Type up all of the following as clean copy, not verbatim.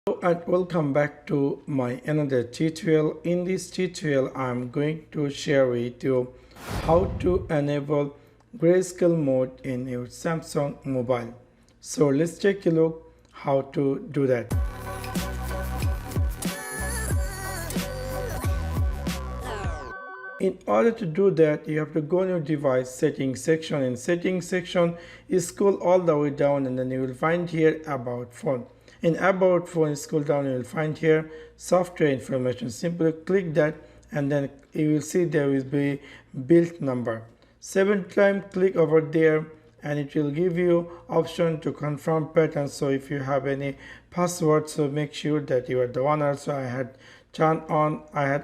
And welcome back to my another tutorial. In this tutorial I'm going to share with you how to enable grayscale mode in your Samsung mobile. So let's take a look how to do that. In order to do that, you have to go in your device settings section. In settings section, you scroll all the way down and then you will find here about phone. In about phone, scroll down, you will find here software information. Simply click that and then you will see there will be build number. 7 times click over there and it will give you option to confirm pattern. So if you have any password, so make sure that you are the one. Also I had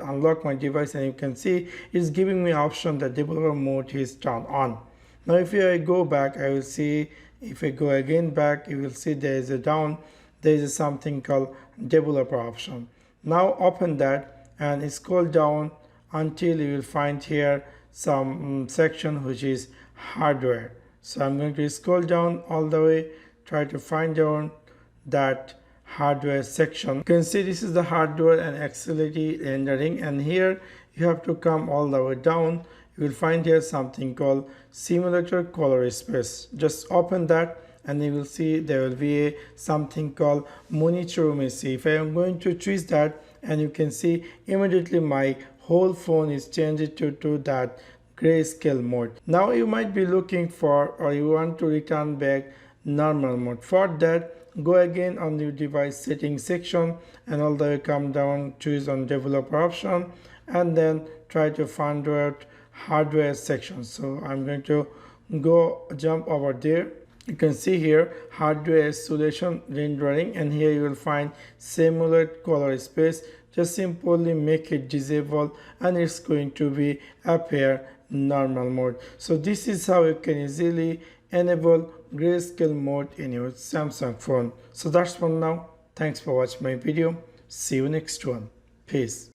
unlocked my device and you can see it's giving me option that developer mode is turned on. Now if I go back, I will see, if I go again back, you will see there is something called developer option. Now open that and scroll down until you will find here some section which is hardware. So I'm going to scroll down all the way, try to find down that hardware section. You can see this is the hardware and accessibility rendering, and here you have to come all the way down. You will find here something called simulator color space. Just open that and you will see there will be something called monitor imagery. If I am going to choose that, and you can see immediately my whole phone is changed to that grayscale mode. Now you might be looking for, or you want to return back normal mode. For that, go again on the device settings section and all the way come down, choose on developer option and then try to find out hardware section. So I'm going to jump over there. You can see here hardware isolation rendering, and here you will find simulate color space. Just simply make it disable and it's going to be appear normal mode. So this is how you can easily enable grayscale mode in your Samsung phone. So that's for now. Thanks for watching my video. See you next one. Peace.